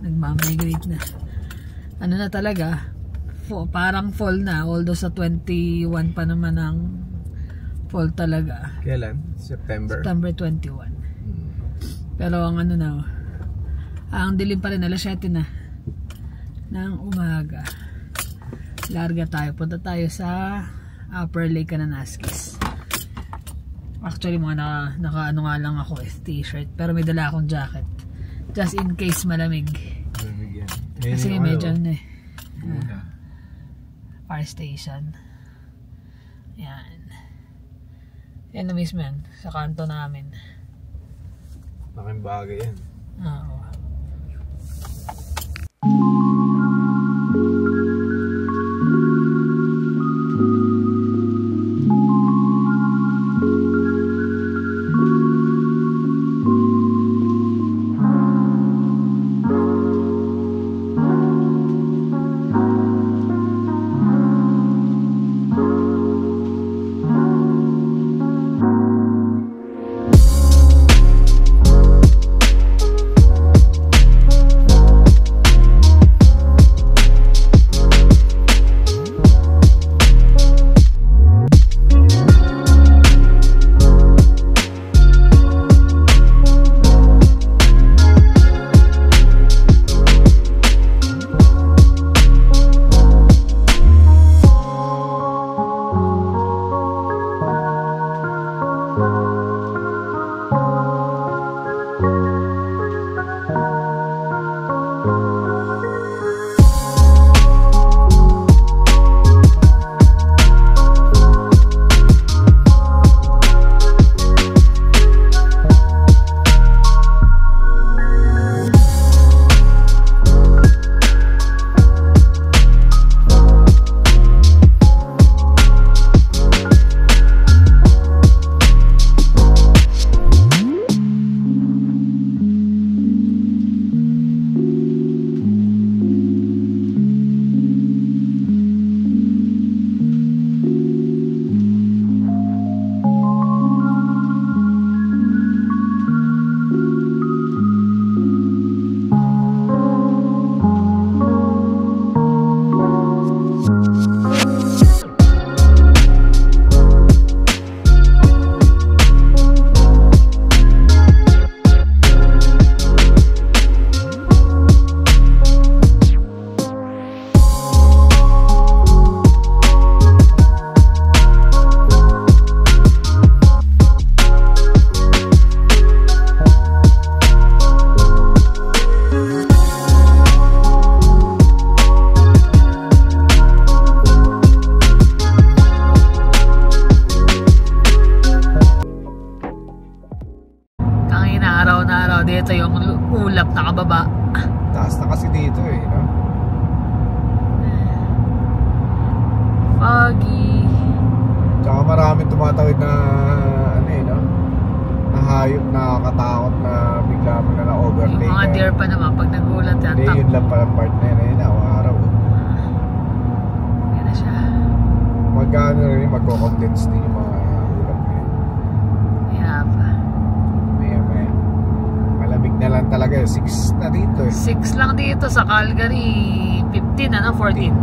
nagmamigrate na. Ano na talaga, parang fall na, although sa 21 pa naman ang fall talaga. Kailan? September 21. Pero ang ano na, ang dilim pa rin, alas 7 na ng umaga. Larga tayo, punta tayo sa Upper Lake Kananaskis. Actually mga naka ano nga lang ako, t-shirt, pero may dala akong jacket just in case malamig. Kasi medyo ano eh, fire station. Yan. Yan na mismo yan, sa kanto namin. Laking bagay yan. Oo. Dito yung ulap nakababa. Taas na kasi dito eh, no? Foggy. Tsaka maraming tumatawid na ano eh, no? Na hayop, nakakatakot na bigla mo na na-overtake. Yung mga deer pa naman pag nagulat yan. Hindi, yun lang pala part na yun na araw. Yan na siya. Magkano rin, magko-condense din yung mga ulap na yun. Yeah pa. Malamig na lang talaga, 6 na dito eh. 6 lang dito sa Calgary. 15 ano, 14.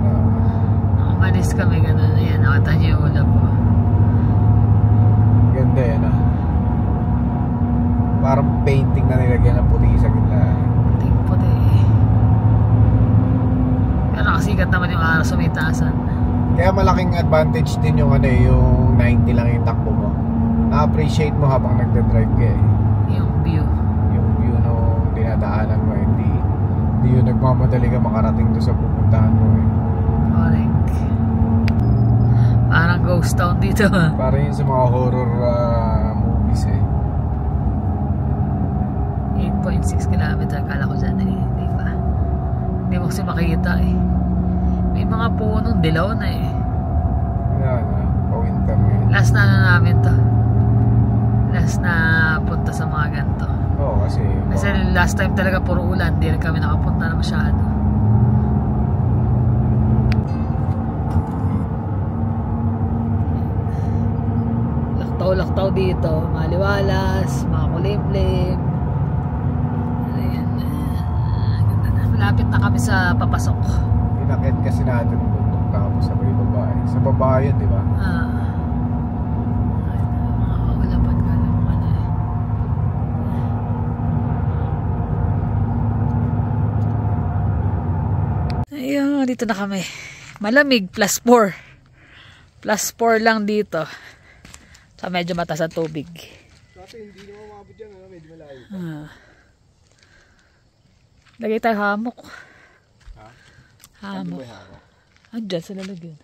Umalis kami ganun. Ayan, nakita niyo yung ulap po. Ganda yan ah. Parang painting na nilagyan ng puti sa gitna. Puti. Pero nakasikat naman yung araw sa may taasan. Kaya malaking advantage din yung ano eh, yung 90 lang yung takbo mo. Na-appreciate mo habang nagda-drive ka eh. Yung view. Dinadaanan mo, hindi yun nagmamadali ka makarating doon sa pupuntahan mo eh. Correct. Parang ghost town dito ha. Parang yun sa mga horror movies eh. 8.6 km kala ko dyan eh. Hindi pa. Hindi mo kasi makikita eh. May mga punong dilaw na eh. Yan pa-winter eh. Last na ano namin to. Last na punta sa mga ganito. Oo, kasi last time talaga puro ulan, hindi rin kami nakapunta na masyado. Laktaw dito, maliwalas, mga kulimlim. Ayan. Ganda na. malapit na kami sa papasok. Inakit kasi natin yung bundok tapos sabay babae. Sa babae yun, di ba? Mga kaulapan ka lang mga na ayun, dito na kami. Malamig, +4. +4 lang dito. So medyo mataas ang tubig. Kasi hindi naman umabot dyan, medyo malayo. Lagay tayo hamok. Ha? Hamok. Ano ba yung hamok? Andyan sa lalagyan.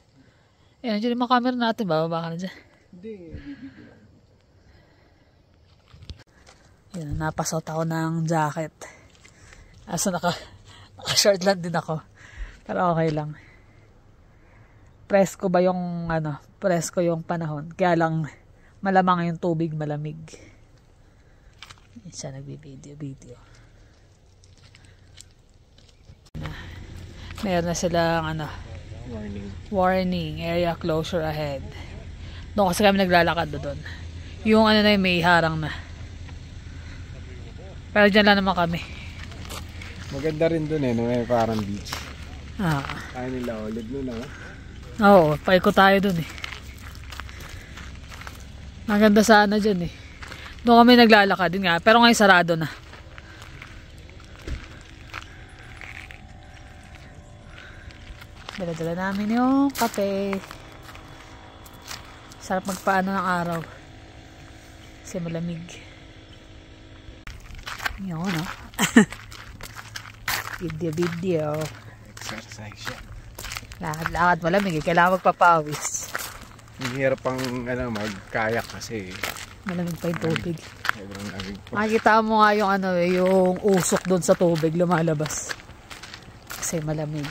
Ayan, dyan yung mga camera natin. Bababa ka na dyan. Hindi, bibigyan. Ayan, napasot ako ng jacket. Asa naka-short lang din ako. Pero okay lang. Presko ba yung presko yung panahon. Kaya lang malamang yung tubig, malamig. Ayan siya nagbibideo. Meron na silang warning, area closure ahead. Doon kasi kami naglalakad doon. Yung na yung may harang na. Pero dyan lang naman kami. Maganda rin dun may parang beach. Kaya nila ulit nun Oo, paikot tayo dun Maganda sana dyan Doon kami naglalakad din nga. Pero ngayon sarado na. Dala-dala namin yung kape. Sarap magpaano ng araw. Kasi malamig. Yun Video. Exercise siya. Lakad-lakad malamig kailangan magpapawis. Ang hirap pang magkayak kasi malamig pa yung tubig. Sobrang lamig po. Makikita mo nga yung yung usok doon sa tubig lumalabas. Kasi malamig.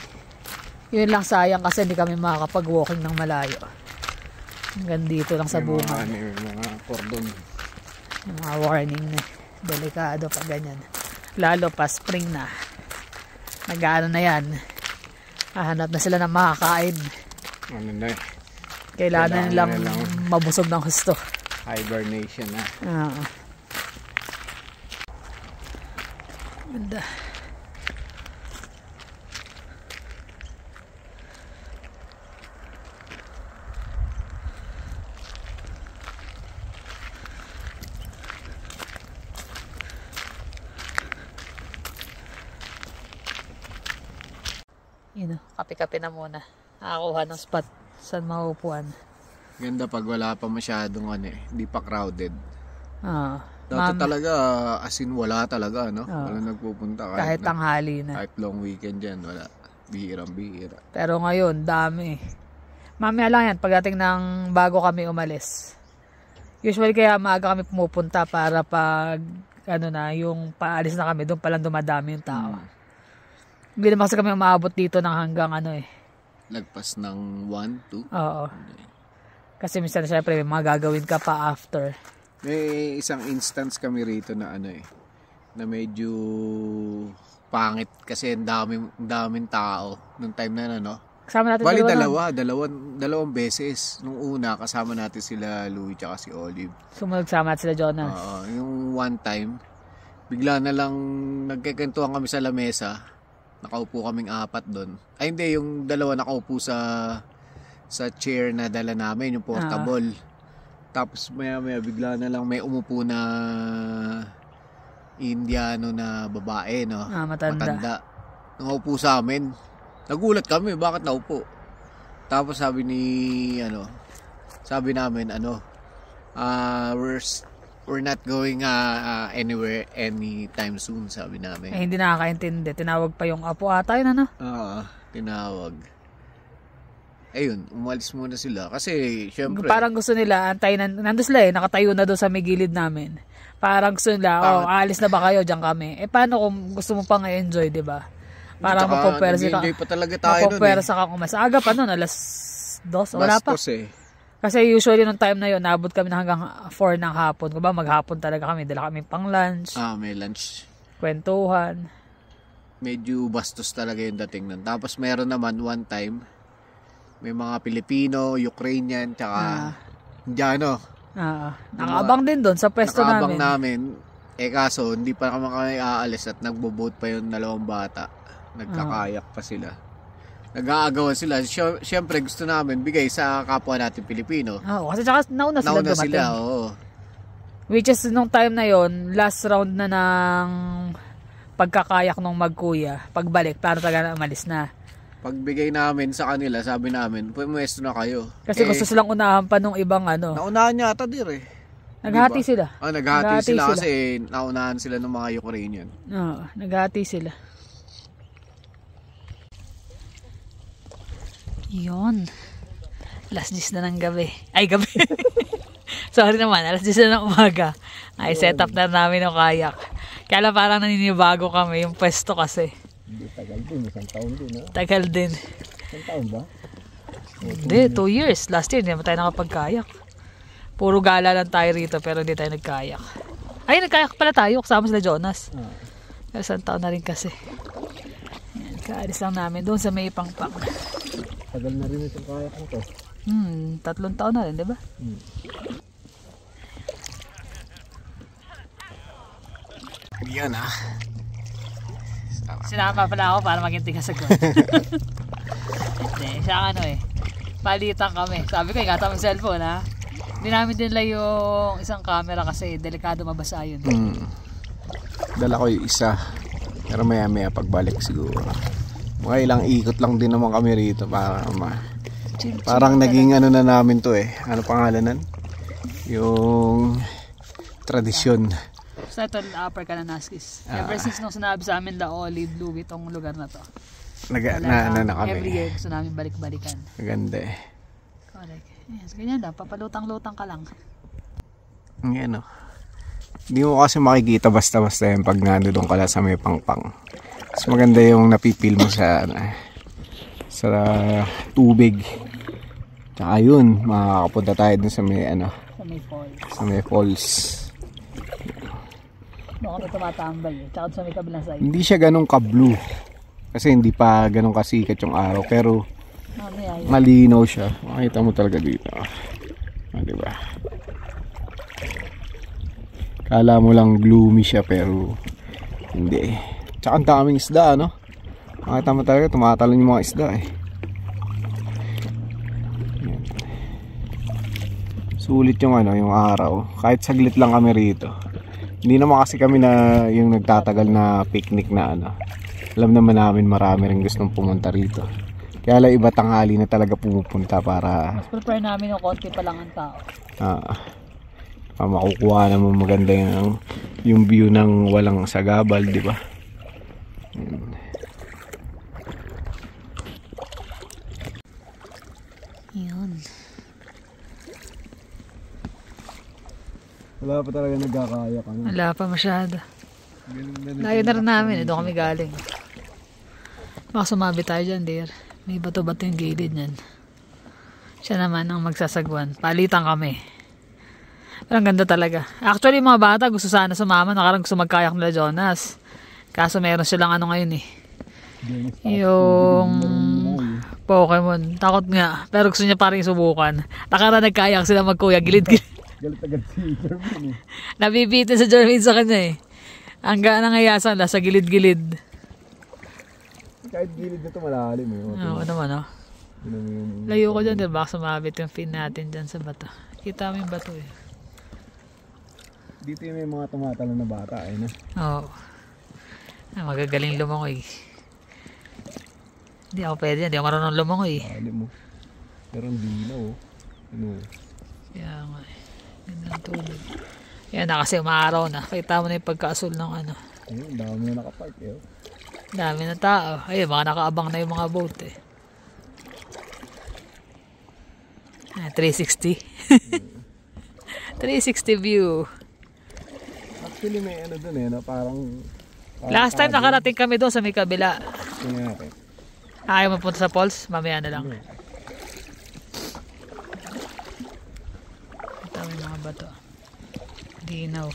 Yun lang sayang kasi hindi kami makakapag-walking ng malayo. Hanggang dito lang sa bunga. May mga cordon. Yung mga warning na. Delikado pag ganyan. Lalo pa spring na. Nag-ano na yan. Hahanap na sila ng makakain. Kailangan na nilang mabusog ng husto. Hibernation na. Ganda. Kape-kape na muna. Nakakuha ng spot saan maupuan. Ganda pag wala pa masyadong hindi pa crowded. Dati talaga as in wala talaga wala nagpupunta kahit tanghali na. Kahit long weekend dyan wala. Bihirang-bihira. Pero ngayon dami. Mamaya lang yan pagdating ng bago kami umalis. Usually kaya maaga kami pumupunta para pag yung paalis na kami doon palang dumadami yung tao. Hindi naman kasi kami umaabot dito ng hanggang lagpas ng 1, 2? Oo. Kasi minsan syempre may mga gagawin ka pa after. May isang instance kami rito na na medyo pangit kasi ang daming tao nung time na Kasama natin bali dalawang beses. Nung una kasama natin sila Louie tsaka si Olive. Sumunod sama natin sila Jonas. Yung one time bigla na lang nagkikentuhan kami sa lamesa. Nakaupo kaming 4 doon. Ay hindi, yung dalawa nakaupo sa chair na dala namin, yung portable. Tapos maya bigla na lang may umupo na Indiano na babae, matanda. Nakaupo sa amin. Nagulat kami, bakit naupo? Tapos sabi namin we're not going anywhere anytime soon, sabi namin. Hindi nakakaintindi. Tinawag pa yung apo ata yun, tinawag. Ayun, umalis muna sila. Kasi, syempre. Parang gusto nila, nandun sila nakatayo na doon sa may gilid namin. Parang gusto nila, alis na ba kayo, dyan kami. Paano kung gusto mo pang i-enjoy, diba? Parang mapopwersa ka. Nag-enjoy pa talaga tayo nun. Mapopwersa ka kung mas aga pa nun, alas 2, wala pa. Kasi usually nung time na yun, naabot kami na hanggang 4 ng hapon. Kung ba, maghapon talaga kami. Dala kami pang lunch. May lunch. Kwentuhan. Medyo bastos talaga yung dating nun. Tapos meron naman one time, may mga Pilipino, Ukrainian, tsaka Indiano. Nakaabang din doon sa pwesto namin. Nakaabang namin. Kaso, hindi pa kami aalis at nagbo-boat pa yung 2 bata. Nagkakayak pa sila. Nag-aagawan sila. Siyempre gusto namin bigay sa kapwa natin Pilipino. Oo, kasi tsaka nauna sila dumating. Oo. Which is nung time na yon, last round na ng pagkakayak nung magkuya. Pagbalik, para talaga umalis na. Pagbigay namin sa kanila, sabi namin, pumuesto na kayo. Kasi gusto silang unahan pa nung ibang ano. Naunahan niya ata dir eh. Naghati sila. Naghati sila kasi naunahan sila ng mga Ukrainian. Oo, naghati sila. Yun. Alas 10 na ng gabi. Ay, gabi. Sorry naman, alas 10 na ng umaga. Ay, set up na namin yung kayak. Kaya lang parang naninibago kami yung pwesto kasi. Hindi, tagal din. Isang taon din. Tagal din. Isang taon ba? Hindi, 2 years. Last year, hindi naman tayo nakapagkayak. Puro gala lang tayo rito pero hindi tayo nagkayak. Ay, nagkayak pala tayo. Kasama sila Jonas. Pero isang taon na rin kasi. Yan, kaalis lang namin doon sa may Pangpang. Tagal na rin itong kayak mo to. 3 taon na rin, di ba? Yan Sinama pala ako para maging tigasagot. Hindi, siya palitan kami. Sabi ko, ingatan mo yung cellphone ha. Hindi namin dinala yung isang camera kasi delikado mabasa yun. Dala ko yung isa. Pero maya pagbalik siguro. Mga ilang ikot lang din naman kami rito para parang naging ano na namin to eh. Ano pangalanan? Yung tradisyon. Basta ito Upper Kananaskis. Ever since nung sinabi sa amin Laoli, Blue, itong lugar na to. Na kami. Every year gusto namin balik-balikan. Maganda eh. Correct. Yes, ganyan lang. Papalutang-lutang ka lang. Yan o. Hindi mo kasi makikita basta-basta yan pag nandun ka lang sa may Pangpang. Mas maganda yung napipil mo sa tubig. Tsaka yun, makakapunta tayo dun sa may sa may falls. Doon kami tumatambay eh. Tsaka sa may kabilang side. Hindi siya ganun ka-blue. Kasi hindi pa ganun kasikat yung araw. Pero malinaw siya. Makita mo talaga dito. Diba? Kala mo lang gloomy siya pero hindi. Tsaka ang daming isda, no? Makita mo talaga, tumatalon yung mga isda eh. Yan. Sulit yung yung araw. Kahit saglit lang kami rito. Hindi naman kasi kami na yung nagtatagal na picnic na Alam naman namin marami rin gustong pumunta rito. Kaya lang iba tanghali na talaga pumupunta para... Mas prepare namin yung konti pa lang ang tao. Makukuha naman maganda yung view ng walang sagabal, di ba? Yun. Wala pa talaga nagkakayak. Wala pa masyado. Layo na rin namin. Doon kami galing. Baka sumabi tayo dyan, dear. May bato-bato yung gilid yan. Siya naman ang magsasagwan. Palitan kami. Pero ang ganda talaga. Actually, mga bata gusto sana sumama. Nakarang gusto magkayak nila Jonas. Kaso meron silang ngayon eh. Yung Pokemon. Takot nga. Pero gusto niya parang subukan. Nakarang nagkayak sila magkuya. Gilid-gilid. Galit agad si Jermaine eh. Nabibitin sa Jermaine sa kanya eh. Ang gaan ng ayasan sa gilid-gilid. Kahit gilid na ito malalim eh. Oo naman Layo ko dyan, diba? Sumabit yung fin natin dyan sa bato. Kita mo yung bato eh. Dito yung may mga tumatalo na bata eh, no? Oo. Magagaling lumangoy. Hindi ako pwede yan. Hindi ako marunong lumangoy. Alim mo. Pero hindi na Kaya nga eh. Gandang tubig. Yan na kasi umaaraw na. Kita mo na yung pagkaasol ng Ayun, dami na nakapark eh. Dami na tao. Ayun, mga nakaabang na yung mga boat eh. 360. 360 view. Actually may dun eh, no? Parang last time nakarating kami doon sa may kabila. Tingnan natin. Ayaw mapunta sa falls? Mamaya na lang. Ito may mga bato. Dinaw.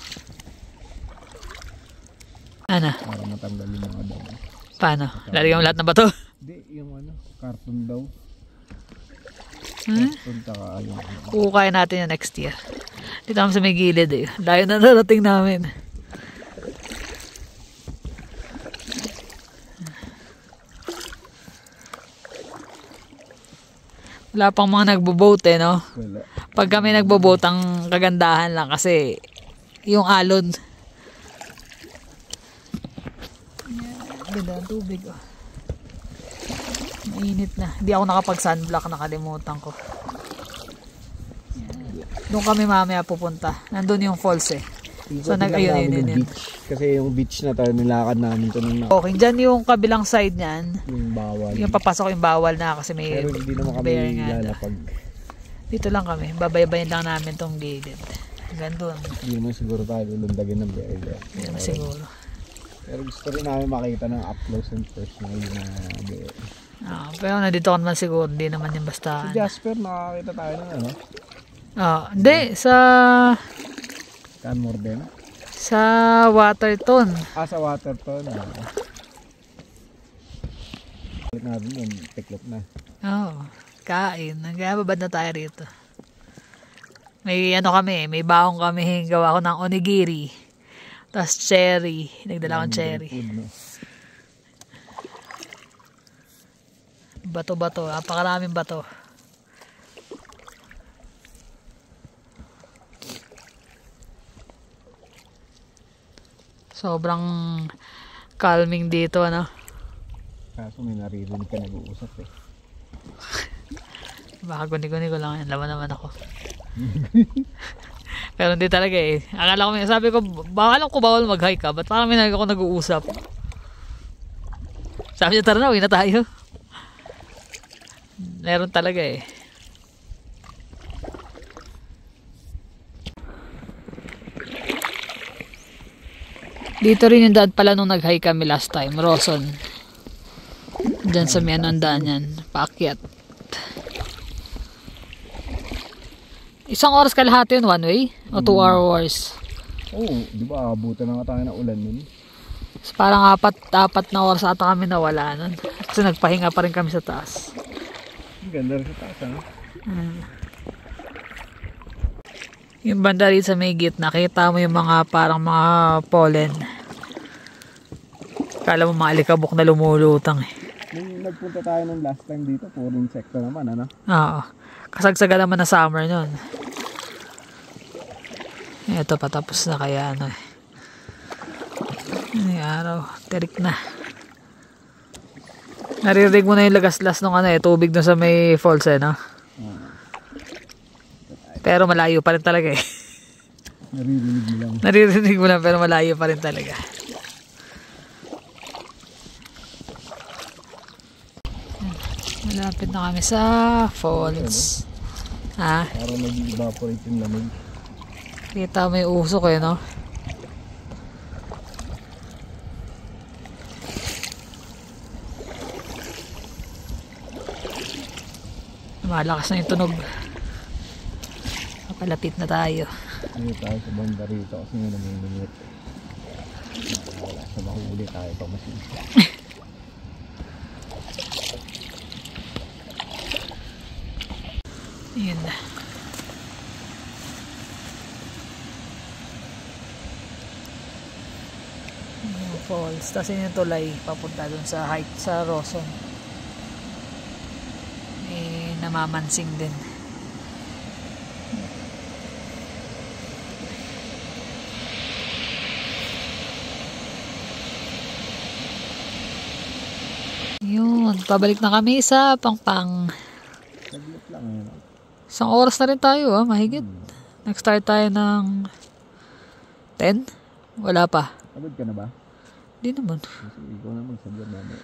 Ano? Para matanggal yung mga bato. Paano? Lalagyan mo lahat ng bato? Hindi, yung carton daw. Carton taka yung Ukay natin yung next year. Dito kami sa may gilid eh. Layo na narating namin. Wala pang mga nagbo-boat eh, no? Wala. Pag kami nagbo-boat, ang kagandahan lang kasi yung alon. Ganda ang tubig, oh. Mainit na. Hindi ako nakapag-sunblock, nakalimutan ko. Doon kami mamaya pupunta. Nandun yung falls eh. So ayun. Kasi yung beach na tayo, nilakad namin ito nung Okay, dyan yung kabilang side niyan. yung bawal. Yung papasok yung bawal na kasi may Pero hindi naman kami bear nga daw. lalapag. Dito lang kami. Babaybayin lang namin tong gilid. Hanggang doon. Hindi naman siguro tayo lulundagin ng bear. Hindi naman siguro. Pero gusto rin namin makita ng up close and personal yung bear. Pero nandito ka naman siguro. Hindi naman yung basta. Si Jasper, nakakita tayo ng ano? Hindi. Canmore din? Sa Waterton. Sa Waterton. Ulit natin yun, tiklop na. Kain. Nagbabad na tayo rito. May kami, may baong kami. Gawa ko ng onigiri. Tapos cherry. Nagdala akong cherry. Food, no? Bato-bato. Napakaraming bato. Sobrang calming dito, ano? Kaso may naririnig ka nag-uusap eh. Baka guni-guni ko lang yan. Laman naman ako. Pero hindi talaga eh. Sabi ko, baka alam ko bawal mag-hike ka. Ba't parang may ako nag-uusap? Sabi niya, tara na, uwi na tayo. Meron talaga eh. Dito rin yung daan pala nung nag-hike kami last time, Roson. Diyan sa may anandaan yan, paakyat. 1 oras kalahati yun, one way? O 2 hours? Di ba abutan na nga tayo ng ulan nun? Parang apat na oras ata kami nawala nun. Kasi nagpahinga pa rin kami sa taas. Ang ganda rin sa taas, ano? Yung banda rin sa may gitna, nakita mo yung mga parang mga pollen. Kala mo mga alikabok na lumulutang eh. Nung nagpunta tayo nung last time dito, puro insekto naman, ano? Oo. Kasagsaga naman na summer nun. Ito patapos na kaya ano eh. Ay, araw. Tirik na. Naririnig mo na yung lagaslas ng tubig dun sa may falls eh, no? Pero malayo pa rin talaga eh. Naririnig mo lang. Naririnig mo lang pero malayo pa rin talaga. Malapit na kami sa falls. Parang nag-evaporate yung lamig. Kita mo yung usok eh, no? Malakas na yung tunog. Palapit na tayo. Hindi tayo sa banda rito kasi nga naminimit. Wala sa mahuli tayo pa masisa. Yun na. Yung falls. Tapos yun yung tulay papunta dun sa hike sa Roson. Namamansing din. Yun, pabalik na kami sa Pangpang. Saglit lang yun. 1 oras na rin tayo, mahigit. Nag-start tayo ng 10? Wala pa. Pagod ka na ba? Hindi naman. Kasi ikaw naman sabihan namin.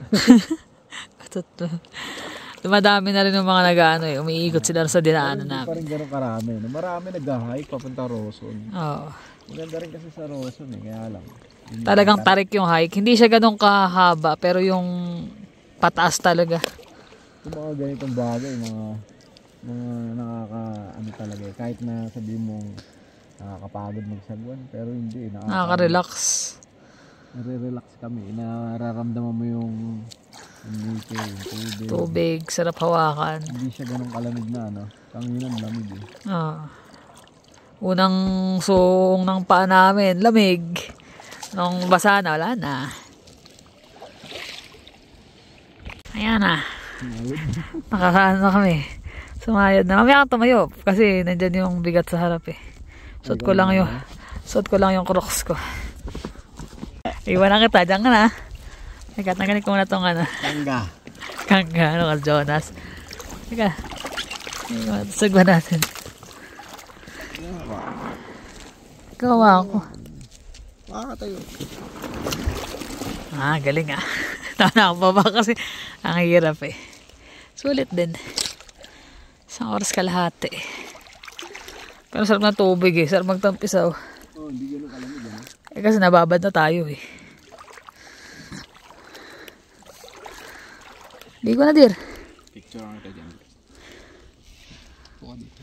Dumadami na rin yung mga nag-ano eh. Umiikot sila sa dinaanan namin. Hindi pa rin ganun karami. Marami nag-hike papunta Roson. Oo. Maganda rin kasi sa Roson eh. Kaya lang. Talagang tarik yung hike. Hindi siya ganun kahaba. Pero yung pataas talaga. Yung mga ganitong bagay, mga ano talaga eh. Kahit na sabihin mong nakakapagod magsagwan. Pero hindi. Nakaka-relax. Nare-relax kami. Nararamdaman mo yung tubig, sarap hawakan. Hindi siya ganun kalamig na, ano? Tanginan, lamig eh. Unang suong ng paa namin, lamig. Nung basa na, wala na. Ayan na. Nakakaano kami. Sumayad na. Mamaya kang tumayo kasi nandyan yung bigat sa harap eh. Suot ko lang yung Crocs ko. Iwanan kita. Diyan ka na. Nagkatanggalit ko muna itong ano. Kangga. Ano ka, Jonas? Teka. Sagwa natin. Gawa ako. Makakatayo. Galing ah. Tama ako baba kasi ang hirap eh. Sulit din. Isang oras kalahati eh. Pero sarap na tubig eh. Sarap magtampisaw. Hindi ganun kalamig yan. Kasi nababad na tayo eh. Di ko na dir. Picture ang kita dyan. Buka dito.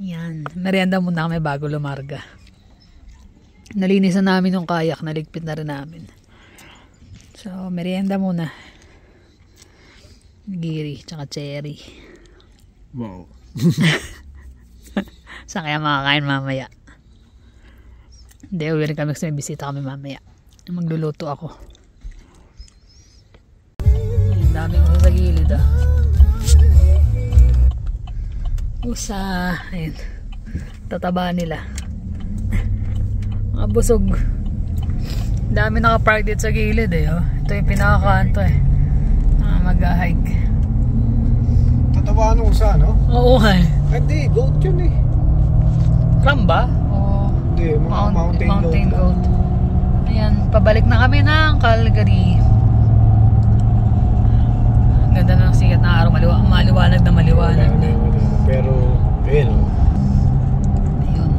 Yan. Merienda muna kami bago lumarga. Nalinisan namin yung kayak. Naligpit na rin namin. So, merienda muna. Giri, tsaka cherry. Wow. Saan kaya makakain mamaya? Hindi, uwi rin kami kasi may bisita kami mamaya. Magluluto ako. Ang daming usa sa gilid ah. Usa. Ayun. Tataba nila. Mga busog. Ang dami nakapark dito sa gilid eh. Oh. Ito yung pinakakanto eh. Mag-hike. Tataba nung usa, no? Oo nga eh. Hindi, goat yun eh. Ram ba? O Hindi, mga mountain goat. Ayan, pabalik na kami ng Calgary. Ganda na ng sikat na araw. Maliwanag na maliwanag na. Pero, ayun o. Ayun.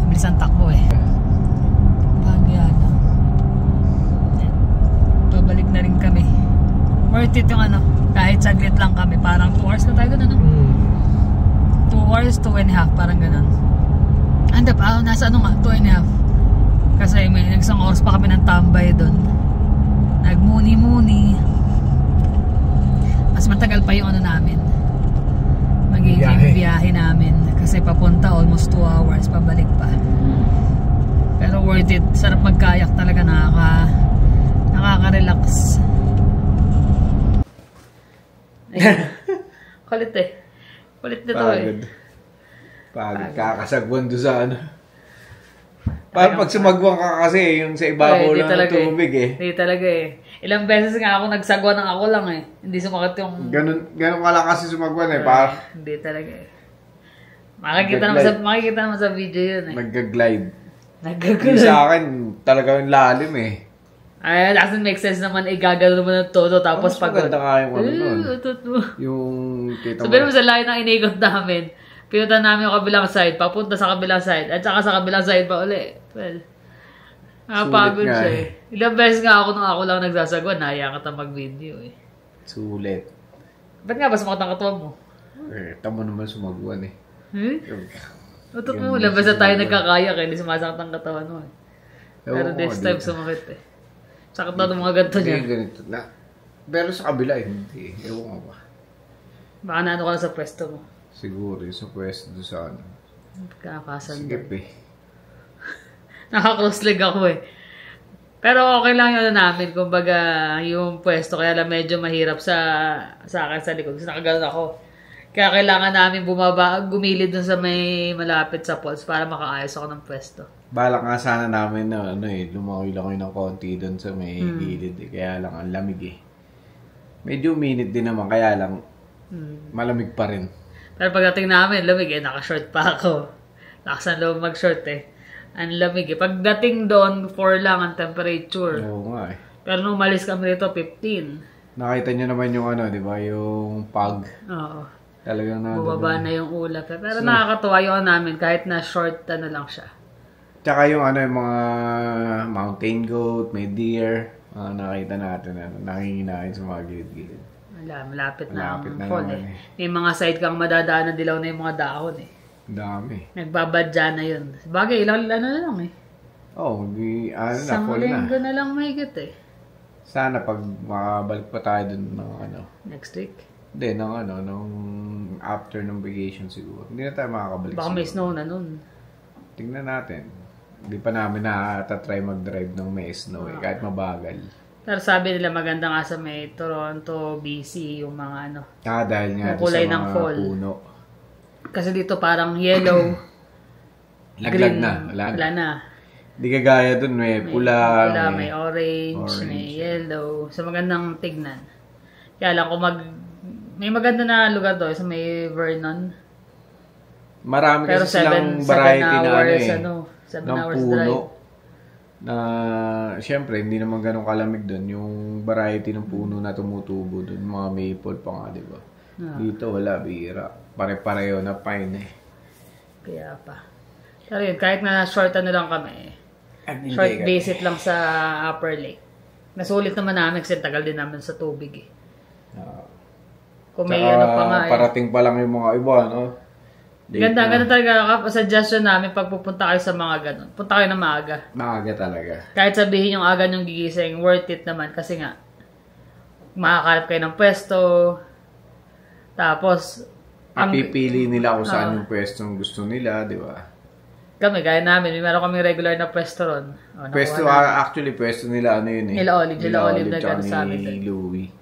Mabilis ang takbo eh. Pagyana. Pabalik na rin kami. Worth it yung ano. Kahit saglit lang kami. Parang 2 hours na tayo doon, ano? 2 hours, 2.5. Parang ganun. Andap, nasa ano nga, 2.5. Kasi may nagsang oras pa kami ng tambay doon. Nagmuni-muni. Mas matagal pa yung ano namin. Magiging biyahe namin. Kasi papunta almost 2 hours. Pabalik pa. Pero worth it. Sarap magkayak talaga. Nakaka-relax. Kulit eh. Kulit na to eh. Pagod. Kakasagwan doon sa ano. Pag sumagwan ka kasi, yung sa ibabaw lang ng tubig eh. Hindi talaga eh. Ilang beses nga ako nagsagwan ng ako lang eh. Hindi sumakit yung... Ganun ka lang kasi sumagwan eh. Hindi talaga eh. Makikita naman sa video yun eh. Nag-glide. Nag-glide. Sa akin, talaga yung lalim eh. Ay, doesn't make sense naman igagano mo ng todo tapos pag... Maganda nga yung ano nun. Yung kita mo. Sabihin mo sa layo ng inigot namin. Pinunta namin yung kabilang side, papunta sa kabilang side, at saka sa kabilang side pa uli. Well, nakapagod siya eh. Ilang beses nga ako nung ako lang nagsasagwan, nahaya ka mag-video eh. Sulit. Ba't nga ba sumakot ang katawan mo? Tamo naman sumagwan eh. Utot mo, ilang beses tayo nagkakayak eh, hindi sumasakot ang katawan mo eh. Pero this time sumakit eh. Sakit na ng mga ganito niya. Hindi ganito na. Pero sa kabila hindi. Ewan ko ba. Baka naano ka lang sa pwesto mo. Siguro, sa pwesto doon sa ano. Kakasan Sigip eh. Naka-close leg ako eh. Pero okay lang yun namin. Kumbaga, yung pwesto, kaya lang medyo mahirap sa akin sa likod. Kasi nakagalan ako. Kaya kailangan namin gumilid dun sa may malapit sa poles para makaayos ako ng pwesto. Balak nga sana namin na lumakoy-lakoy ng konti doon sa may gilid eh. Kaya lang ang lamig eh. Medyo minute din naman, kaya lang malamig pa rin. Pero pagdating namin, lamig eh. Naka-short pa ako. Nakasan loob mag-short eh. Ang lamig eh. Pagdating doon, 4 lang ang temperature. Oo nga eh. Pero nung umalis kami dito, 15. Nakita niyo naman yung ano, di ba? Yung pag. Oo. Talagang na. Bubaba na yung ulap eh. Pero nakakatuwa yung namin kahit na short lang siya. Tsaka yung ano, yung mga mountain goat, may deer. Nakita natin nakikinain sa mga gilid-gilid. Malapit na fall eh. May mga side kang madadaanan, dilaw na yung mga dahon eh. Dami. Nagbabadya na yun. Bagay, ilang ano na lang eh. Oo, na, fall na. Isang linggo na lang mahigit eh. Sana pag makabalik pa tayo dun ng ano. Next week? Hindi, nung after ng vacation siguro. Hindi na tayo makakabalik. Baka may snow na nun. Tingnan natin. Hindi pa namin na-try mag-drive ng may snow eh, kahit mabagal. Pero sabi nila maganda nga sa may Toronto, BC, yung mga ano. Dahil nga yung kulay sa ng mga fall. puno. Kasi dito parang yellow, Laglag green, na. wala na. Di kagaya dun, may pula. May orange, may yellow. So magandang tignan. Kaya lang kung may maganda na lugar doon sa may Vernon. Marami pero kasi silang variety na 7 ng hours puno. drive. Na syempre hindi naman ganun kalamig doon yung variety ng puno na tumutubo doon, mga maple pa nga, di ba? Dito wala, bihira. Pare-pareho na pine eh. Kaya pa. Pero yun, kahit na short ano lang kami, short visit lang sa Upper Lake. Nasulit naman namin kasi tagal din namin sa tubig eh. Kung may ano pa nga eh. Parating pa lang yung mga iba, no? Ganda talaga. Suggestion namin pag pupunta kayo sa mga ganun. Punta kayo na maaga. Maaga talaga. Kahit sabihin yung aga yung gigising, worth it naman. Kasi nga, makakalap kayo ng pwesto. Tapos, Pipili nila kung saan yung pwestong gusto nila, di ba? Kami, gaya namin, may meron kaming regular na pwesto ron. Pwesto, actually, pwesto nila ano yun eh. Nila Olive na gano'n sa amin. Ni Louie.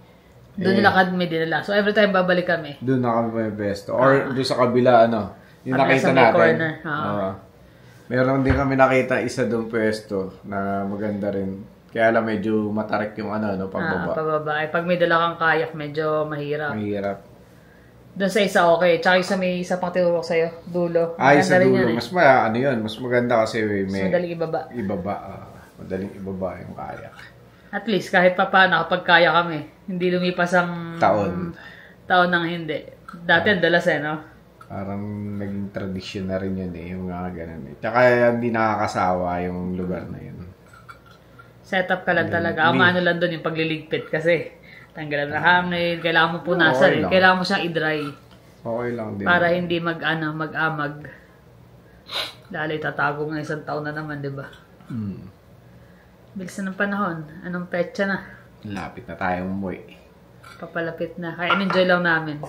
Doon nila kami dinala. So, every time babalik kami. Doon na kami may pwesto. Or doon sa kabila, ano, yung nakita natin. Corner. Meron din kami nakita isa doon pwesto na maganda rin. Kaya lang medyo matarik yung ano, pagbaba. Pababa. Pag may dala kang kayak, medyo mahirap. Mahirap. Doon sa isa, okay. Tsaka yung sa may isa pang tinurok sa'yo, dulo. Sa dulo. Mas mas maganda kasi may madaling ibaba. Madaling ibaba yung kayak. At least, kahit pa paano, kapag kaya kami, hindi lumipas ang taon ng hindi. Dati ang dalas no? Parang naging tradisyon na rin yun yung mga ganun eh. Tsaka hindi nakakasawa yung lugar na yun. Setup ka lang talaga. Ang ano lang doon yung pagliligpit kasi. Tanggalan na hangin, kailangan mo punasan kailangan mo siyang i-dry. Okay lang din. Para hindi mag-amag. Lalo tatago ng isang taon na naman, di ba? Bilis na ng panahon. Anong petsa na? Lapit na tayong umuwi. Papalapit na. Kaya enjoy lang namin.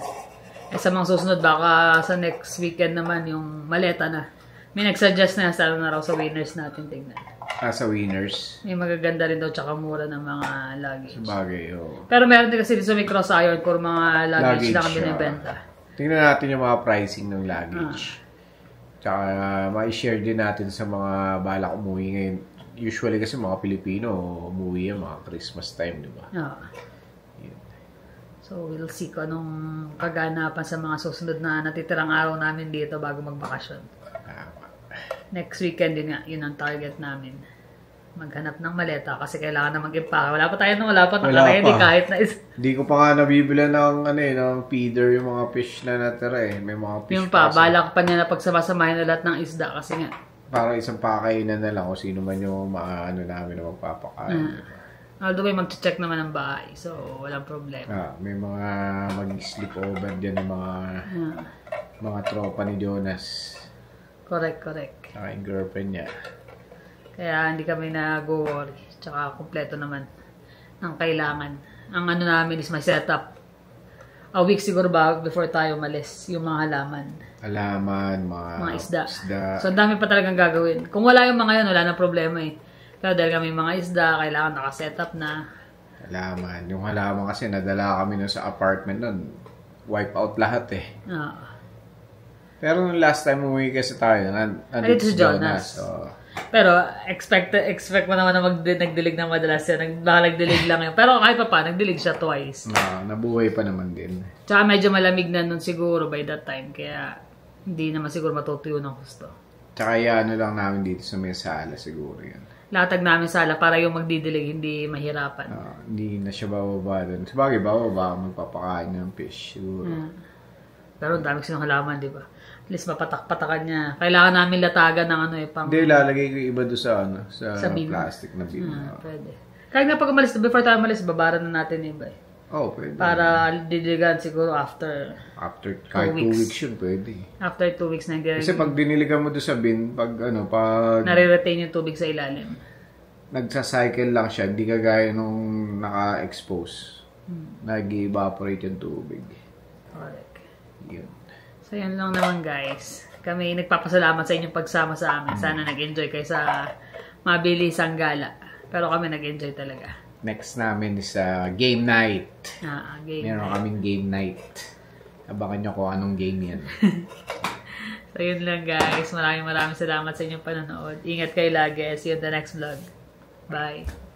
Sa mga susunod, baka sa next weekend naman yung maleta na. May nag-suggest na na raw sa winners natin. Tignan. Sa winners? May magaganda rin daw tsaka mura ng mga luggage. Sabagay, Pero meron din kasi dito may cross iron for mga luggage lang ang binibenta. Tingnan natin yung mga pricing ng luggage. Tsaka ma-share din natin sa mga balak umuwi ngayon. Usually kasi mga Pilipino umuwi yan mga Christmas time, di ba? So we'll see kung anong kaganapan sa mga susunod na natitirang araw namin dito bago magbakasyon. Next weekend din nga, yun ang target namin. Maghanap ng maleta kasi kailangan na mag-impake. Wala pa naka-ready kahit na isa. Hindi ko pa nga nabibila ng feeder yung mga fish na natira eh. May mga fish yung balak pa niya na pagsamasamahin na lahat ng isda kasi nga. Parang isang pakainan na lang kung sino man yung namin na magpapakain. Although may mag-check naman ng bahay, so walang problema. May mga mag-sleep over dyan ng mga tropa ni Jonas. Correct. Saka yung girlfriend niya. Kaya hindi kami nag-worry. Tsaka kompleto naman ng kailangan. Ang ano namin is may setup. A week siguro before tayo malis yung mga halaman. Mga isda. So ang dami pa talagang gagawin. Kung wala yung mga yun, wala na problema eh. Pero dahil kami mga isda, kailangan naka-setup na. Halaman. Yung halaman kasi nadala kami nun sa apartment nun. Wipe out lahat eh. Pero nung last time umuwi kasi tayo, nandito si Jonas. Pero expect mo naman na nagdilig ng madalas yan. Baka nagdilig lang yun. Pero kahit pa, nagdilig siya twice. Nabuhay pa naman din. Tsaka medyo malamig na nun siguro by that time. Kaya hindi naman siguro matutuyo ng gusto. Tsaka ano lang namin dito sa may sala siguro yan. Latag namin sala para yung magdidilig hindi mahirapan. Hindi na siya bababa dun. Sabagay, bababa magpapakain ng fish siguro. Pero ang dami sinong halaman, di ba? At least mapatak-patakan niya. Kailangan namin latagan ng pang... Hindi, lalagay ko iba doon sa plastic na bin. Pwede. Kahit nga pag umalis, before tayo umalis, babaran na natin iba eh. Pwede. Para didiligan siguro after kahit 2 weeks yun, pwede. After 2 weeks na Kasi pag diniligan mo doon sa bin, pag nare-retain yung tubig sa ilalim. Nagsa-cycle lang siya, hindi kagaya nung naka-expose. Nag-evaporate yung tubig. Correct. Yun. So, yan lang naman guys. Kami nagpapasalamat sa inyong pagsama sa amin. Sana nag-enjoy kayo sa mabilisang gala. Pero kami nag-enjoy talaga. next namin is game night. Game kaming game night. Abangan nyo kung anong game yan. So yun lang guys. Maraming salamat sa inyong panonood. Ingat kayo lagi. See you in the next vlog. Bye.